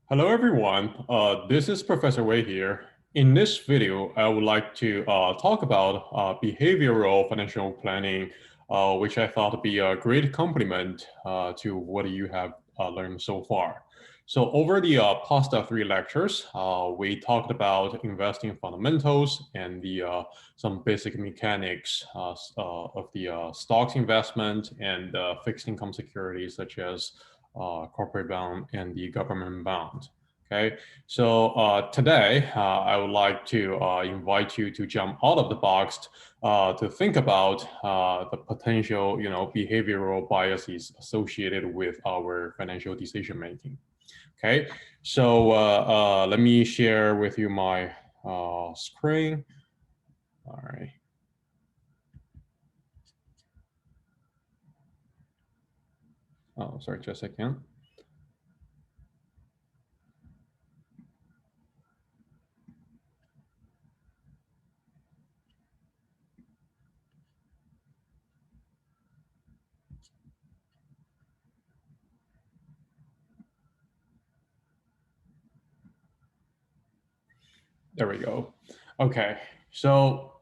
Hello, everyone. This is Professor Wei here. In this video, I would like to talk about behavioral financial planning, which I thought would be a great complement to what you have learned so far. So over the past three lectures, we talked about investing fundamentals and the some basic mechanics of the stocks investment and fixed income securities such as corporate bond and the government bond. Okay, so today I would like to invite you to jump out of the box to think about the potential, behavioral biases associated with our financial decision making. Okay, so let me share with you my screen. All right. Oh, sorry, just a second. There we go. Okay, so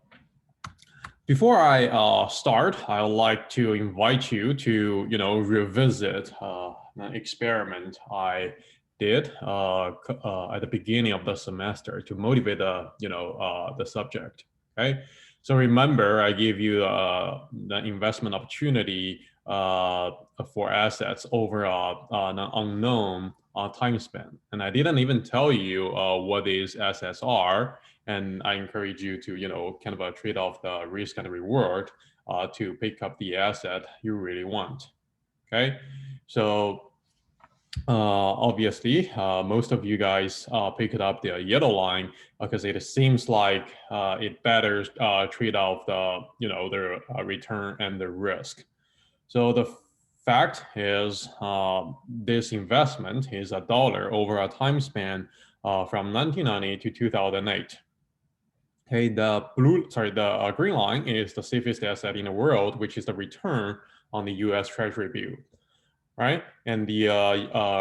before I start, I would like to invite you to, revisit an experiment I did at the beginning of the semester to motivate the subject. Okay, so remember I gave you the investment opportunity for assets over an unknown time span, and I didn't even tell you what these assets are. And I encourage you to, kind of trade off the risk and reward to pick up the asset you really want. Okay, so obviously, most of you guys picked up the yellow line because it seems like it better trade off the return and the risk. So the fact is, this investment is $1 over a time span from 1990 to 2008. Okay, the green line is the safest asset in the world, which is the return on the U.S. Treasury bill, right? And the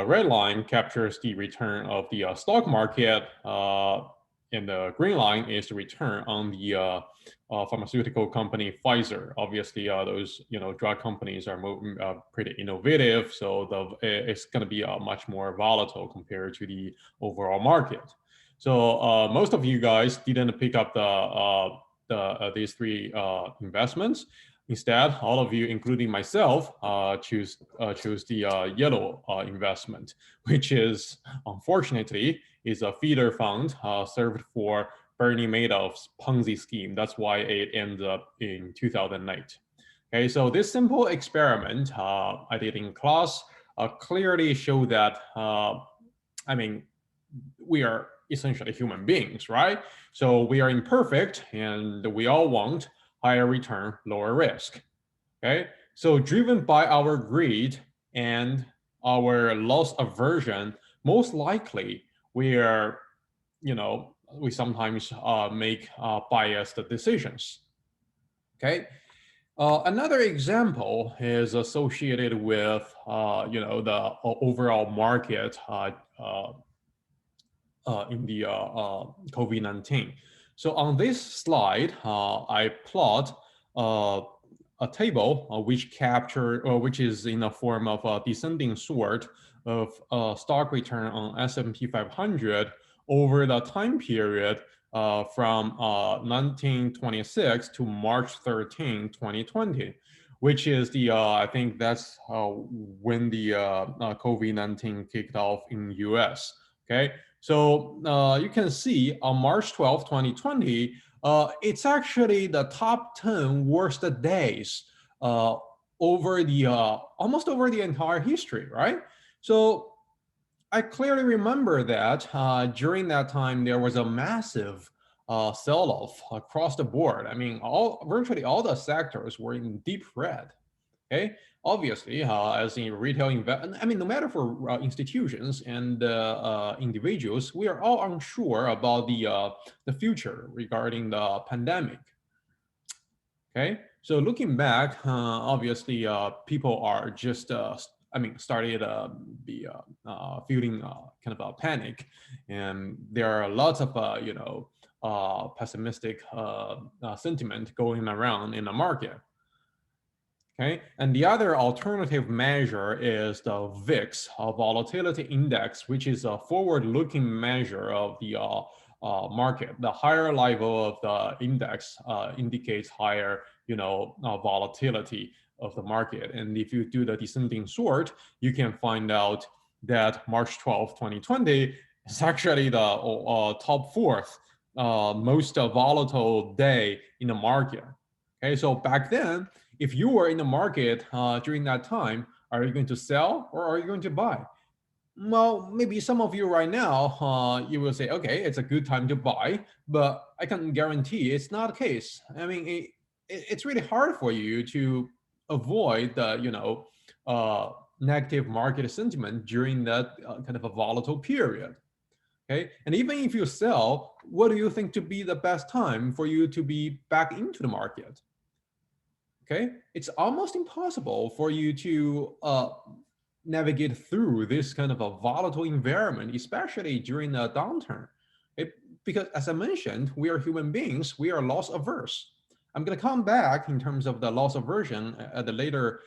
red line captures the return of the stock market, and the green line is the return on the pharmaceutical company Pfizer. Obviously, those drug companies are pretty innovative, so it's going to be much more volatile compared to the overall market. So most of you guys didn't pick up these three investments. Instead, all of you, including myself, choose the yellow investment, which is unfortunately is a feeder fund served for Bernie Madoff's Ponzi scheme. That's why it ended up in 2008. Okay, so this simple experiment I did in class clearly showed that we are essentially human beings, right? So we are imperfect and we all want higher return, lower risk. Okay, so driven by our greed and our loss aversion, most likely we are, we sometimes make biased decisions. Okay, another example is associated with, the overall market in the COVID-19. So on this slide, I plot a table which is in the form of a descending sort of stock return on S&P 500 over the time period from 1926 to March 13, 2020, which is the I think that's when the COVID-19 kicked off in the US. Okay, so you can see on March 12, 2020, it's actually the top 10 worst days over the almost over the entire history, right? So I clearly remember that during that time there was a massive sell-off across the board. I mean, virtually all the sectors were in deep red. Okay, obviously, as in retail investment, I mean, no matter for institutions and individuals, we are all unsure about the future regarding the pandemic. Okay, so looking back, obviously, people are just started feeling kind of a panic, and there are lots of pessimistic sentiment going around in the market. Okay, and the other alternative measure is the VIX, volatility index, which is a forward-looking measure of the market. The higher level of the index indicates higher, volatility of the market. And if you do the descending sort, you can find out that March 12th, 2020 is actually the top fourth most volatile day in the market. Okay, so back then, if you were in the market during that time, are you going to sell or are you going to buy? Well, maybe some of you right now, you will say, okay, it's a good time to buy, but I can guarantee it's not the case. It's really hard for you to avoid the, negative market sentiment during that kind of a volatile period. Okay, and even if you sell, what do you think to be the best time for you to be back into the market? Okay, it's almost impossible for you to navigate through this kind of a volatile environment, especially during a downturn. Because as I mentioned, we are human beings, we are loss averse. I'm going to come back in terms of the loss aversion at the later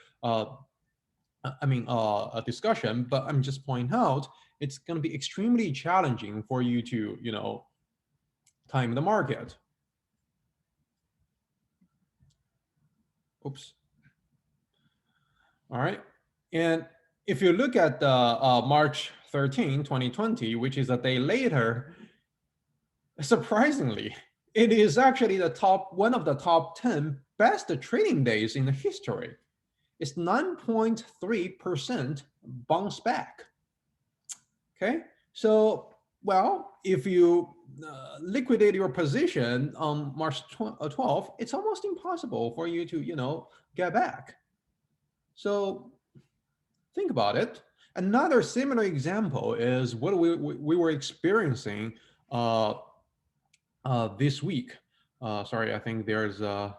discussion, but I'm just pointing out it's going to be extremely challenging for you to, time the market. Oops. All right. And if you look at March 13, 2020, which is a day later, surprisingly, it is actually one of the top 10 best trading days in the history. It's 9.3% bounce back. Okay. So, well, if you liquidate your position on March 12th, it's almost impossible for you to, get back. So think about it. Another similar example is what we were experiencing this week. Sorry, I think there's a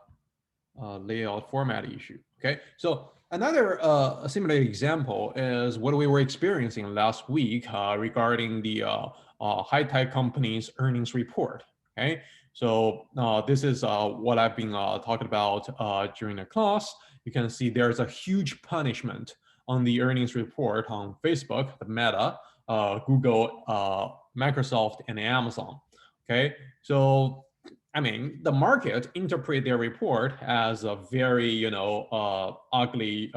layout format issue. Okay, so another similar example is what we were experiencing last week regarding the high-tech companies' earnings report. Okay, so this is what I've been talking about during the class. You can see there's a huge punishment on the earnings report on Facebook, the Meta, Google, Microsoft, and Amazon. Okay, so the market interpret their report as a very, ugly,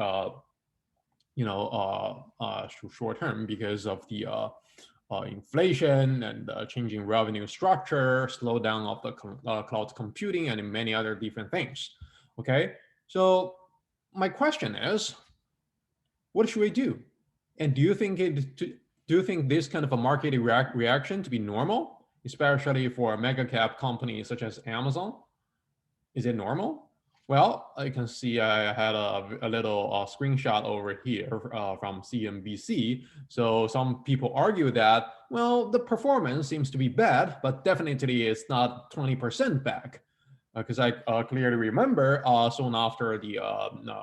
short term because of the inflation and changing revenue structure, slowdown of the cloud computing, and many other different things. Okay, so my question is, what should we do? And do you think this kind of a market reaction to be normal, especially for mega cap companies such as Amazon? Is it normal? Well, you can see I had a little screenshot over here from CNBC. So some people argue that, well, the performance seems to be bad, but definitely it's not 20% back. Because I clearly remember soon after the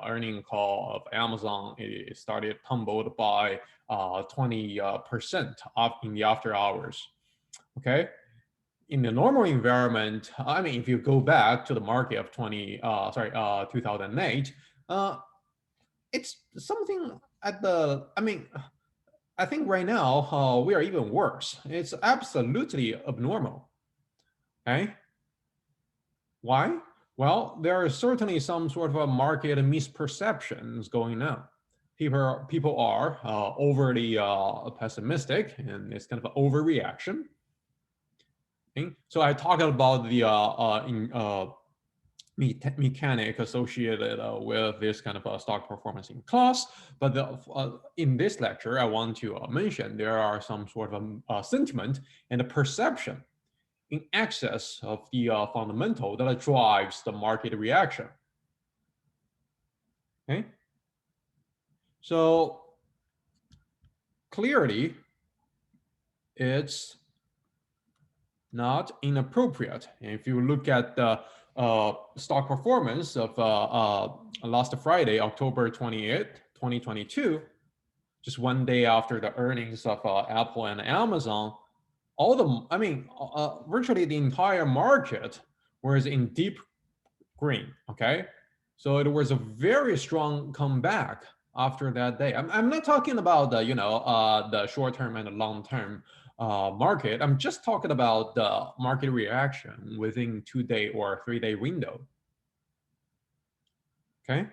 earning call of Amazon, it started tumbled by 20% in the after hours. Okay, in the normal environment, if you go back to the market of 2008, it's something at the. I think right now we are even worse. It's absolutely abnormal. Okay. Why? Well, there are certainly some sort of a market misperceptions going on. People are overly pessimistic, and it's kind of an overreaction. Okay? So I talked about the mechanic associated with this kind of stock performance in class, but in this lecture, I want to mention there are some sort of sentiment and a perception in excess of the fundamental that drives the market reaction. Okay, so clearly it's not inappropriate. And if you look at the stock performance of last Friday, October 28th, 2022, just one day after the earnings of Apple and Amazon, virtually the entire market was in deep green. Okay, so it was a very strong comeback after that day. I'm not talking about the short term and the long term market. I'm just talking about the market reaction within 2 day or 3 day window. Okay,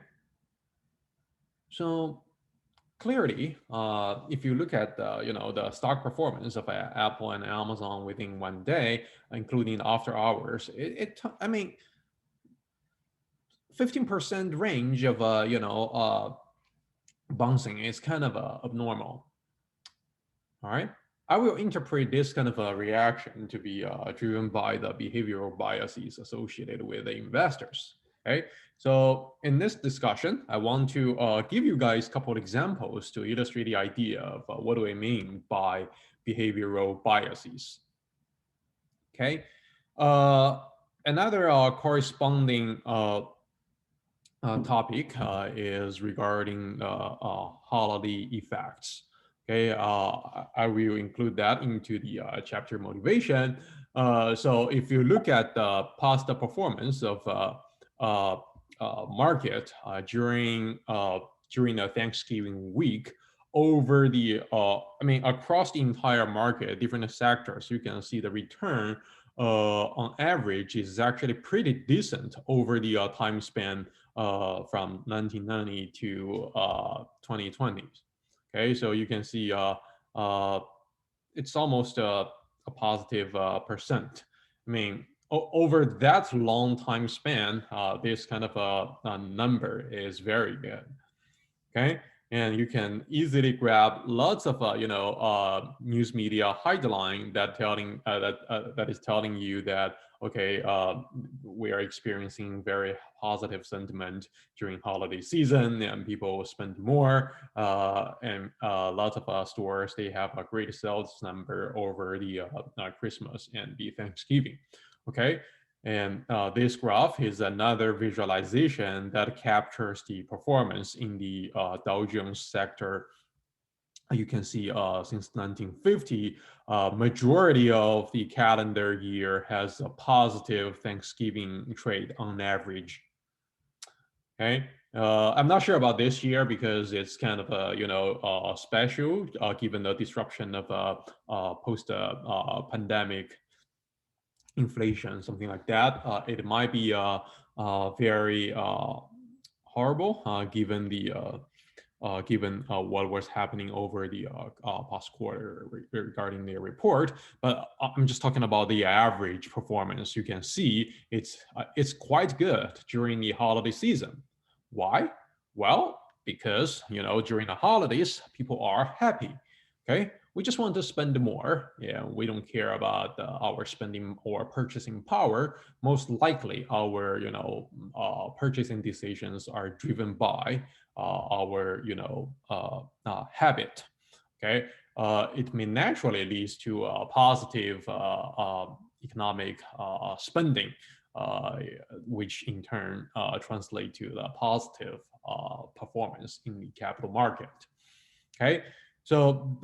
so clearly, if you look at the stock performance of Apple and Amazon within one day, including after hours, I mean, 15% range of bouncing is kind of abnormal. All right. I will interpret this kind of a reaction to be driven by the behavioral biases associated with the investors. Okay. So in this discussion, I want to give you guys a couple of examples to illustrate the idea of what do I mean by behavioral biases. Okay. Another corresponding topic is regarding holiday effects. Okay, I will include that into the chapter motivation. So if you look at the past performance of market during the Thanksgiving week over the across the entire market, different sectors, you can see the return on average is actually pretty decent over the time span from 1990 to 2020. Okay, so you can see it's almost a positive percent. I mean, over that long time span, this kind of a number is very good. Okay, and you can easily grab lots of news media headline that is telling you that okay, we are experiencing very positive sentiment during holiday season and people will spend more, and lots of stores, they have a great sales number over the Christmas and the Thanksgiving. Okay, and this graph is another visualization that captures the performance in the Dow Jones sector. You can see since 1950, majority of the calendar year has a positive Thanksgiving trade on average. Okay, I'm not sure about this year because it's kind of a special given the disruption of post pandemic inflation, something like that. It might be very horrible given the given what was happening over the past quarter regarding their report. But I'm just talking about the average performance. You can see it's quite good during the holiday season. Why? Well, because during the holidays people are happy. Okay, we just want to spend more. Yeah, we don't care about our spending or purchasing power. Most likely, our purchasing decisions are driven by our habit. Okay, it may naturally lead to a positive economic spending, which in turn translate to the positive performance in the capital market. Okay, so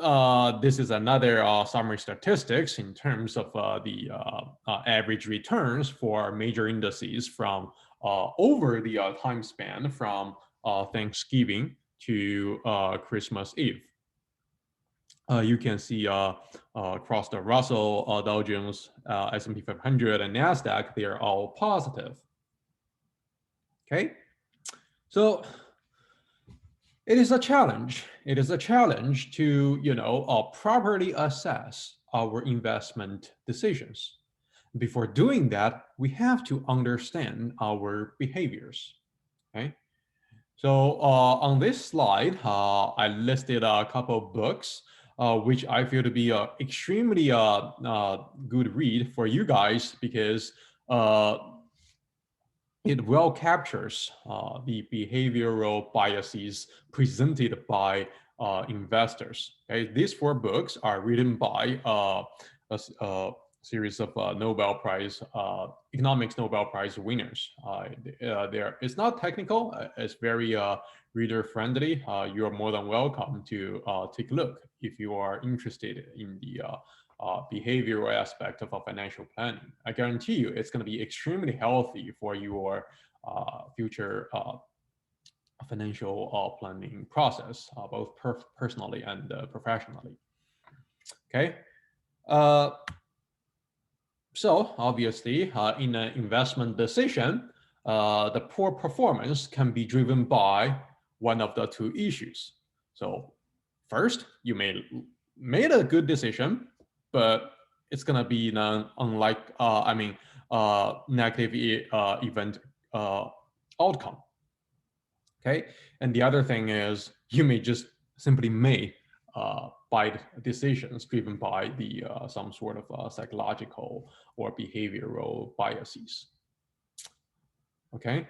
this is another summary statistics in terms of the average returns for major indices from over the time span from Thanksgiving to Christmas Eve. You can see across the Russell, Dow Jones, S&P 500, and NASDAQ, they are all positive. Okay, so it is a challenge. It is a challenge to properly assess our investment decisions. Before doing that, we have to understand our behaviors. Okay. So on this slide, I listed a couple of books which I feel to be extremely good read for you guys because it well captures the behavioral biases presented by investors. Okay? These 4 books are written by series of Nobel Prize, economics Nobel Prize winners. It's not technical, it's very reader friendly. You are more than welcome to take a look if you are interested in the behavioral aspect of financial planning. I guarantee you it's going to be extremely healthy for your future financial planning process, both personally and professionally. Okay. So obviously, in an investment decision, the poor performance can be driven by one of the two issues. So first, you may made a good decision, but it's gonna be an negative event outcome. Okay, and the other thing is you may just simply made by decisions driven by the some sort of psychological or behavioral biases. Okay,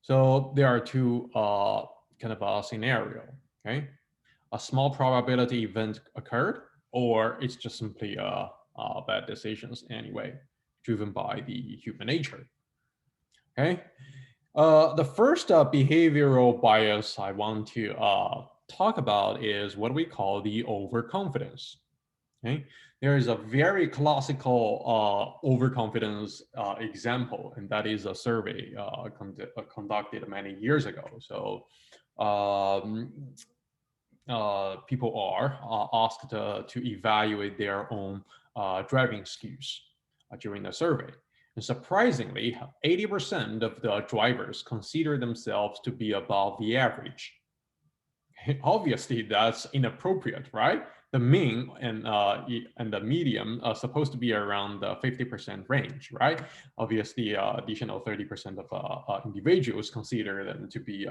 so there are two kind of a scenario. Okay, a small probability event occurred, or it's just simply bad decisions anyway, driven by the human nature. Okay, the first behavioral bias I want to talk about is what we call the overconfidence. Okay, there is a very classical overconfidence example, and that is a survey conducted many years ago. So people are asked to evaluate their own driving skills during the survey. And surprisingly, 80% of the drivers consider themselves to be above the average. Obviously, that's inappropriate, right? The mean and the medium are supposed to be around the 50% range, right? Obviously, additional 30% of individuals consider them to be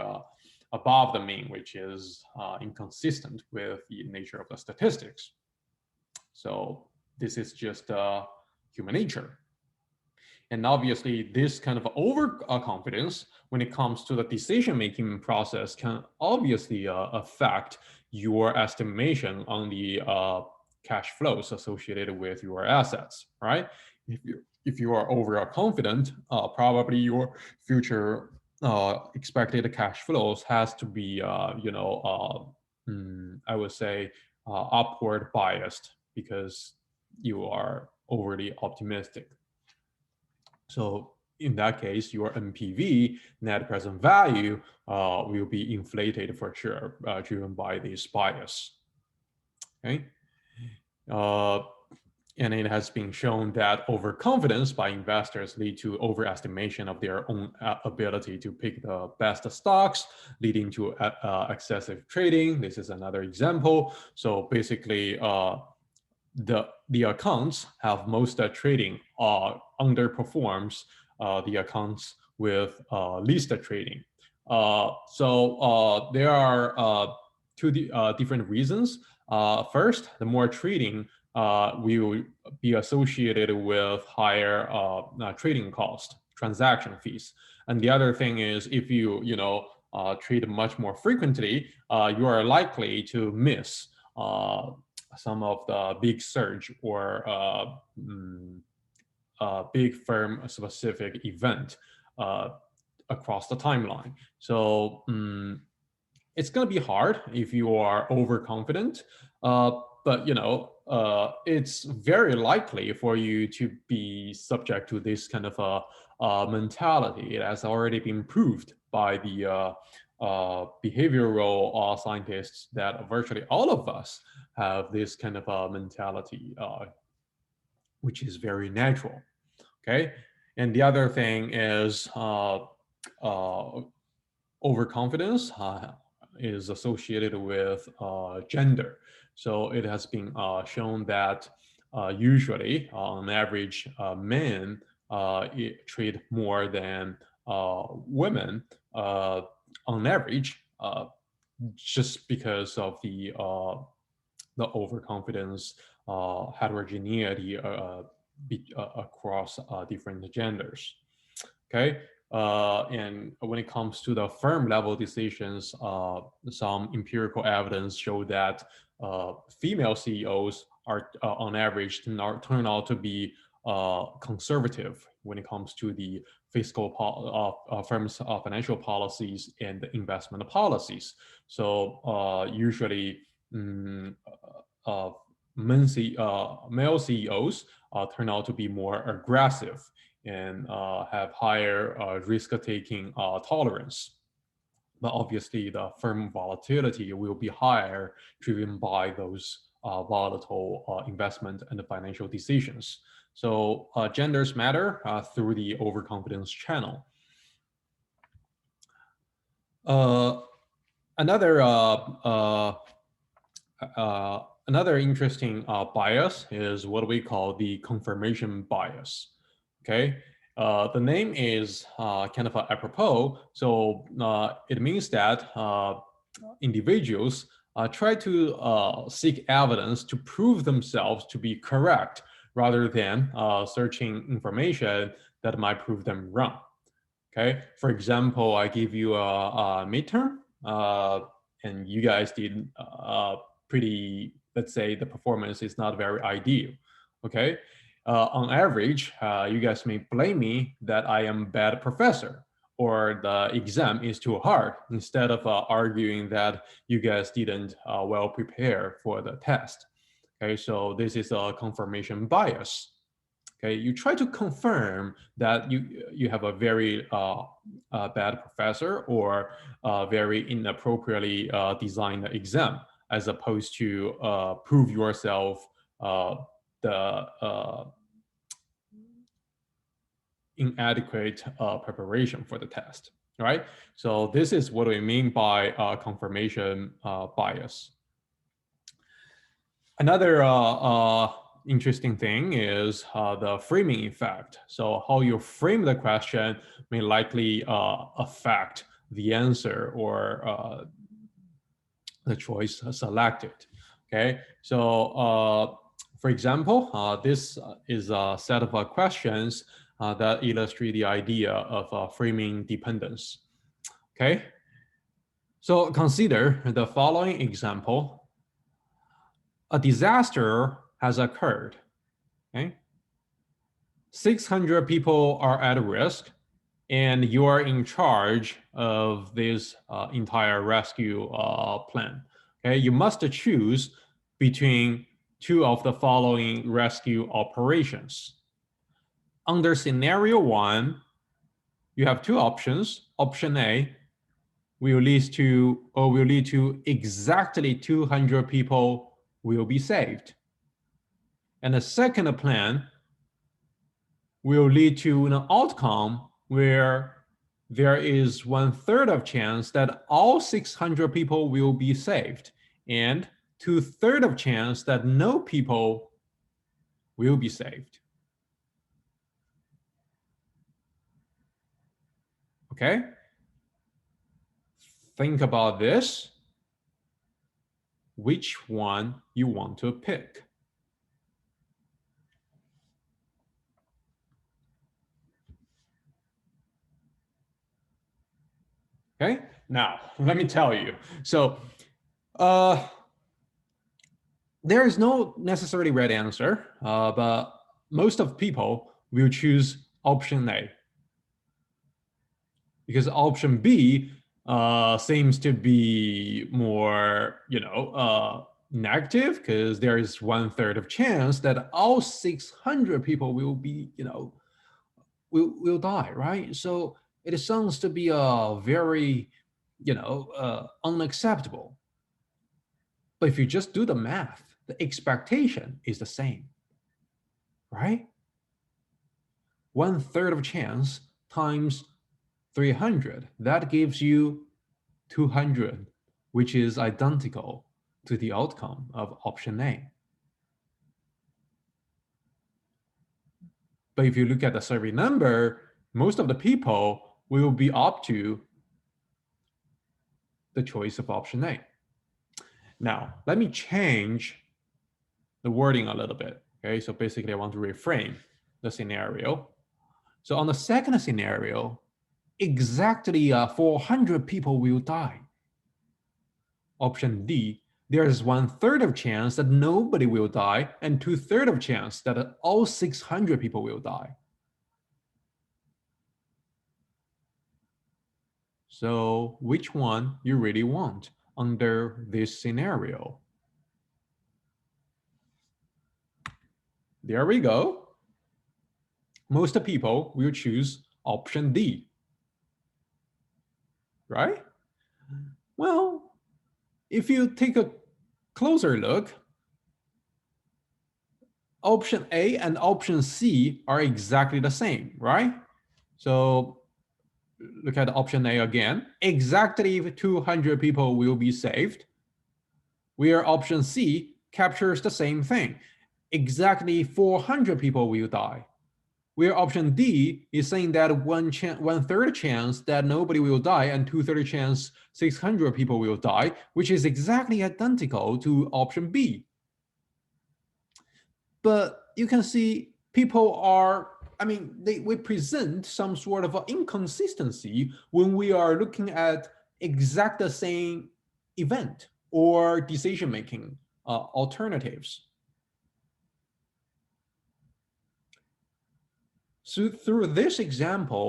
above the mean, which is inconsistent with the nature of the statistics. So this is just human nature. And obviously, this kind of overconfidence when it comes to the decision-making process can obviously affect your estimation on the cash flows associated with your assets, right? If you are overconfident, probably your future expected cash flows has to be, I would say, upward biased because you are overly optimistic. So in that case, your NPV, net present value, will be inflated for sure, driven by this bias. Okay. And it has been shown that overconfidence by investors lead to overestimation of their own ability to pick the best stocks, leading to excessive trading. This is another example. So basically, the accounts have most trading underperforms the accounts with least trading. So there are two different reasons. First, the more trading will be associated with higher trading cost, transaction fees. And the other thing is if you trade much more frequently, you are likely to miss some of the big surge or big firm specific event across the timeline. So it's going to be hard if you are overconfident, but it's very likely for you to be subject to this kind of a mentality. It has already been proved by the behavioral scientists that virtually all of us have this kind of a mentality, which is very natural. Okay, and the other thing is overconfidence is associated with gender. So it has been shown that usually, on average, men trade more than women on average, just because of the overconfidence heterogeneity across different genders. Okay. And when it comes to the firm level decisions, some empirical evidence show that female CEOs are on average turn out to be conservative when it comes to the fiscal firms' financial policies and the investment policies. So usually, male CEOs turn out to be more aggressive and have higher risk-taking tolerance. But obviously, the firm volatility will be higher, driven by those volatile investment and financial decisions. So genders matter through the overconfidence channel. Another interesting bias is what we call the confirmation bias. Okay, the name is kind of apropos. So it means that individuals try to seek evidence to prove themselves to be correct rather than searching information that might prove them wrong. Okay, for example, I give you a midterm and you guys did pretty, let's say the performance is not very ideal. Okay, on average, you guys may blame me that I am a bad professor or the exam is too hard, instead of arguing that you guys didn't well prepare for the test. Okay, so this is a confirmation bias. Okay, you try to confirm that you have a very bad professor or very inappropriately designed exam, as opposed to prove yourself the inadequate preparation for the test, right? So this is what we mean by confirmation bias. Another interesting thing is the framing effect. So how you frame the question may likely affect the answer or the choice selected. Okay, so for example, this is a set of questions that illustrate the idea of framing dependence. Okay, so consider the following example. A disaster has occurred. Okay, 600 people are at risk, and you are in charge of this entire rescue plan. Okay, you must choose between two of the following rescue operations. Under scenario 1, you have two options. Option A will lead to exactly 200 people will be saved. And the second plan will lead to an outcome where there is 1/3 of chance that all 600 people will be saved, and 2/3 of chance that no people will be saved. Okay? Think about this. Which one you want to pick? Okay, now let me tell you. So there is no necessarily right answer, but most of people will choose option A, because option B seems to be more, negative, because there is 1/3 of chance that all 600 people will be, will die, right? So it sounds to be a very, unacceptable. But if you just do the math, the expectation is the same, right? 1/3 of chance times 300, that gives you 200, which is identical to the outcome of option A. But if you look at the survey number, most of the people will be up to the choice of option A. Now, let me change the wording a little bit. Okay, so basically I want to reframe the scenario. So on the second scenario, exactly 400 people will die. Option D, there's 1/3 of chance that nobody will die and 2/3 of chance that all 600 people will die. So which one you really want under this scenario? There we go. Most people will choose option D, right? Well, if you take a closer look, option A and option C are exactly the same, right? So look at option A again. Exactly 200 people will be saved. Where option C captures the same thing. Exactly 400 people will die. Where option D is saying that 1/3 chance that nobody will die and 2/3 chance 600 people will die, which is exactly identical to option B. But you can see people are, we present some sort of inconsistency when we are looking at exact the same event or decision-making alternatives. So through this example,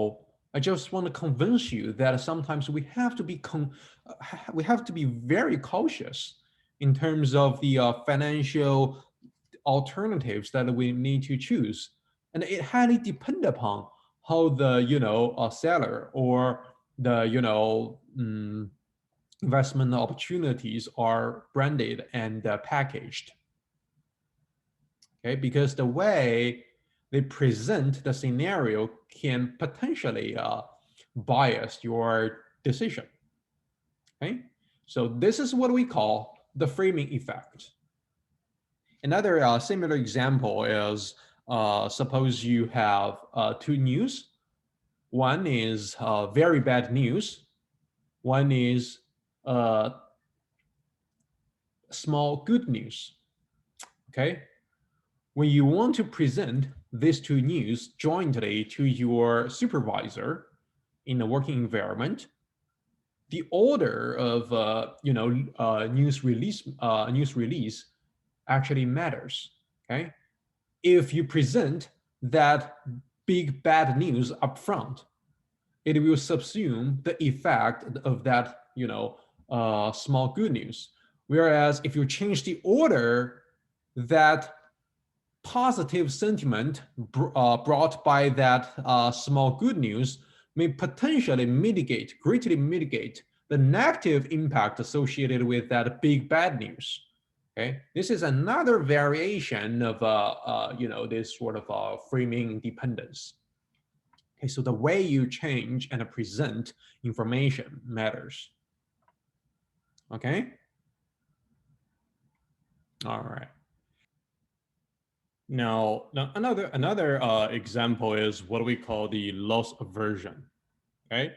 I just want to convince you that sometimes we have to be very cautious in terms of the financial alternatives that we need to choose, and it highly depends upon how the seller or the investment opportunities are branded and packaged. Okay, because the way they present the scenario can potentially bias your decision. Okay, so this is what we call the framing effect. Another similar example is suppose you have two news. One is very bad news. One is small good news. Okay, when you want to present these two news jointly to your supervisor in a working environment, the order of news release actually matters. Okay, if you present that big bad news up front, it will subsume the effect of that small good news. Whereas if you change the order, that positive sentiment brought by that small good news may potentially greatly mitigate the negative impact associated with that big bad news. Okay, this is another variation of this sort of framing dependence. Okay, so the way you change and present information matters. Okay, all right. Now another example is what we call the loss aversion. Okay,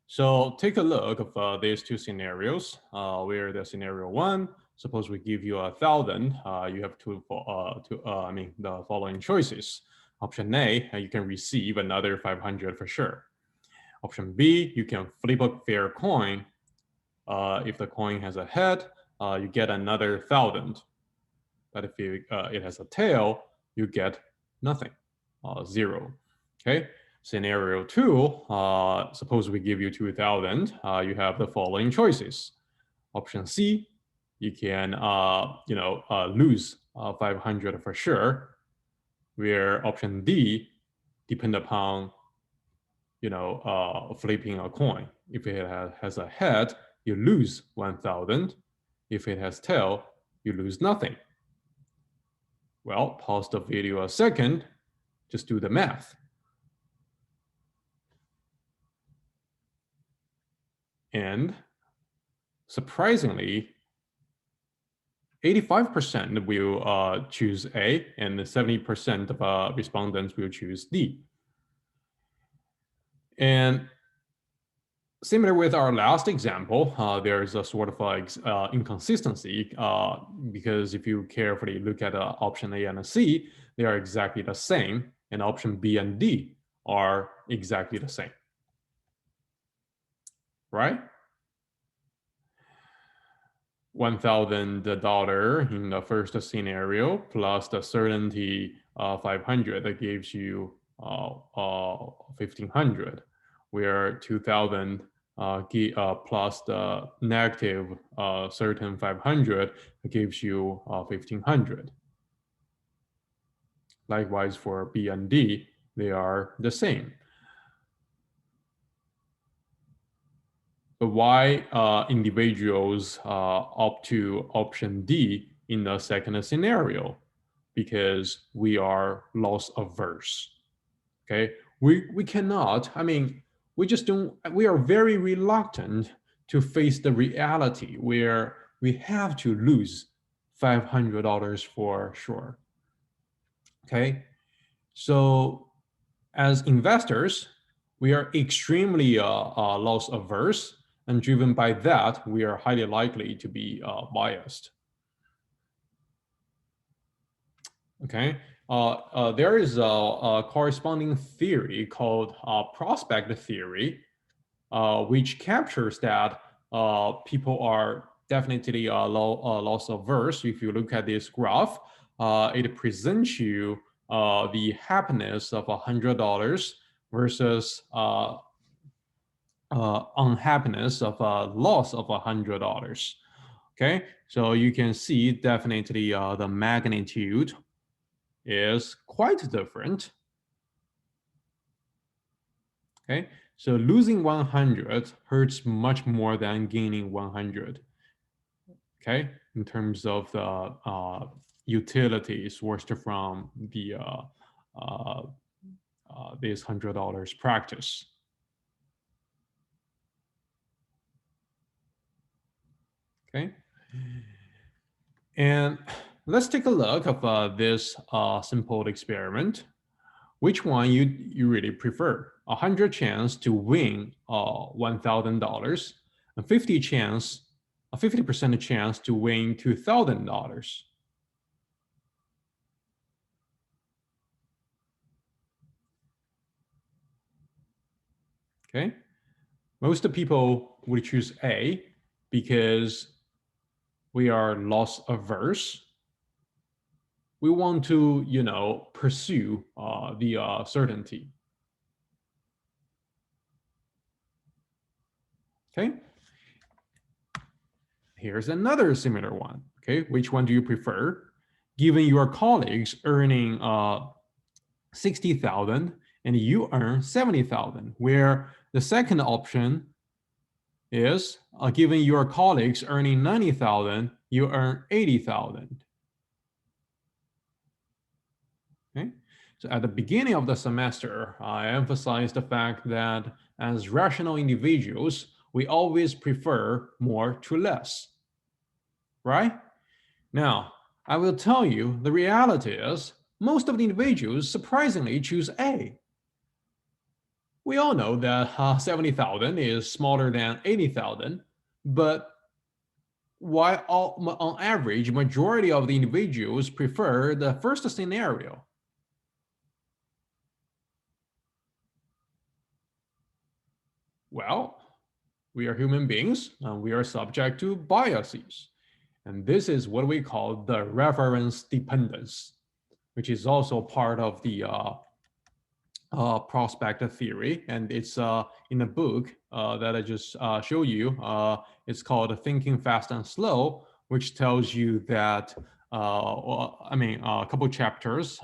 so take a look of these two scenarios. Where the scenario one, suppose we give you 1,000, you have the following choices. Option A, you can receive another 500 for sure. Option B, you can flip a fair coin. If the coin has a head, you get another 1,000. But if it has a tail, you get nothing, 0. Okay. Scenario two, suppose we give you 2,000, you have the following choices. Option C, you can lose 500 for sure, where option D depend upon flipping a coin. If it has a head, you lose 1,000. If it has tail, you lose nothing. Well, pause the video a second, just do the math. And surprisingly, 85% will choose A, and 70% of respondents will choose D. And similar with our last example, there is a sort of inconsistency because if you carefully look at option A and C, they are exactly the same, and option B and D are exactly the same, right? $1,000 in the first scenario plus the certainty 500 that gives you 1,500, where 2,000 plus the negative certain 500 gives you 1,500. Likewise for B and D, they are the same. But why individuals opt to option D in the second scenario? Because we are loss averse. Okay, we cannot. I mean, we just don't. We are very reluctant to face the reality where we have to lose $500 for sure. Okay, so as investors, we are extremely loss averse, and driven by that, we are highly likely to be biased. Okay, there is a corresponding theory called prospect theory, which captures that people are definitely loss averse. If you look at this graph, it presents you the happiness of $100 versus unhappiness of a loss of $100. Okay, so you can see definitely the magnitude is quite different. Okay, so losing 100 hurts much more than gaining 100. Okay, in terms of the utility sourced from the this $100 practice. Okay, and let's take a look of this simple experiment. Which one you really prefer? 100 chance to win $1,000, and 50% chance to win $2,000. Okay, most of the people would choose A because we are loss averse. We want to, pursue the certainty. Okay. Here's another similar one. Okay, which one do you prefer? Given your colleagues earning 60,000 and you earn 70,000, where the second option is given your colleagues earning 90,000, you earn 80,000. Okay, so at the beginning of the semester, I emphasized the fact that as rational individuals, we always prefer more to less, right? Now, I will tell you the reality is most of the individuals surprisingly choose A. We all know that 70,000 is smaller than 80,000, but why on average, majority of the individuals prefer the first scenario? Well, we are human beings and we are subject to biases. And this is what we call the reference dependence, which is also part of the prospect theory. And it's in a book that I just showed you. It's called Thinking Fast and Slow, which tells you that, a couple chapters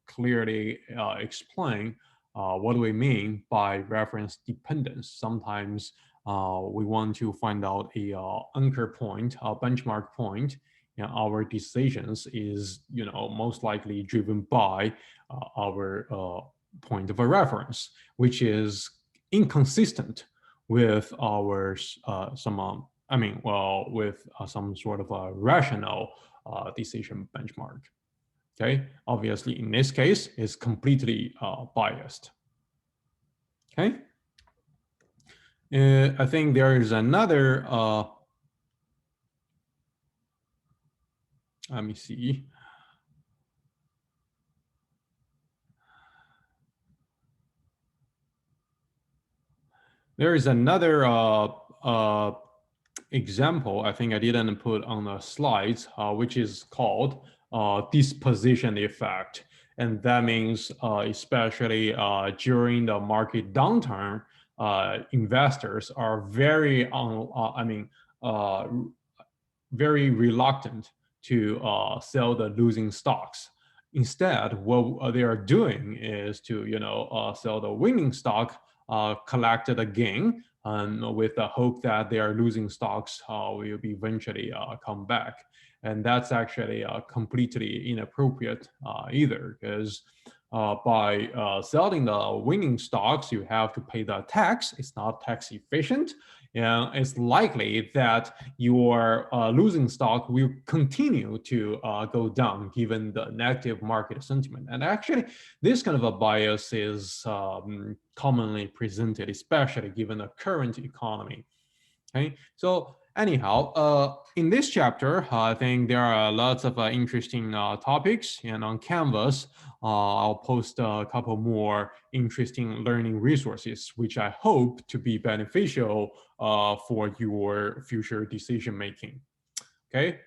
clearly explain what do we mean by reference dependence. Sometimes we want to find out a anchor point, a benchmark point. Our decisions is, most likely driven by our point of a reference, which is inconsistent with our some sort of a rational decision benchmark. Okay, obviously in this case, it's completely biased. Okay, I think there is another. Let me see. There is another example I think I didn't put on the slides, which is called disposition effect. And that means especially during the market downturn, investors are very, uh, very reluctant to sell the losing stocks. Instead, what they are doing is to sell the winning stock, collect the gain, and with the hope that their losing stocks will be eventually come back. And that's actually completely inappropriate either, because by selling the winning stocks, you have to pay the tax. It's not tax efficient, and it's likely that your losing stock will continue to go down given the negative market sentiment. And actually, this kind of a bias is commonly presented, especially given the current economy. Okay, so anyhow, in this chapter, I think there are lots of interesting topics, and on Canvas, I'll post a couple more interesting learning resources, which I hope to be beneficial for your future decision making. Okay,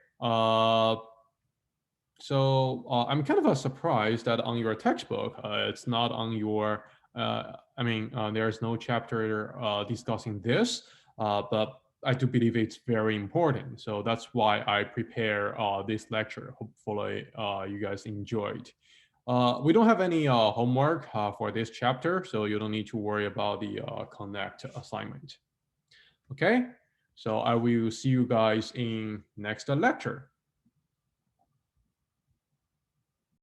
so I'm kind of surprised that on your textbook, it's not on your. There's no chapter discussing this, but I do believe it's very important. So that's why I prepare this lecture. Hopefully, you guys enjoyed. We don't have any homework for this chapter, so you don't need to worry about the Connect assignment. Okay, so I will see you guys in next lecture.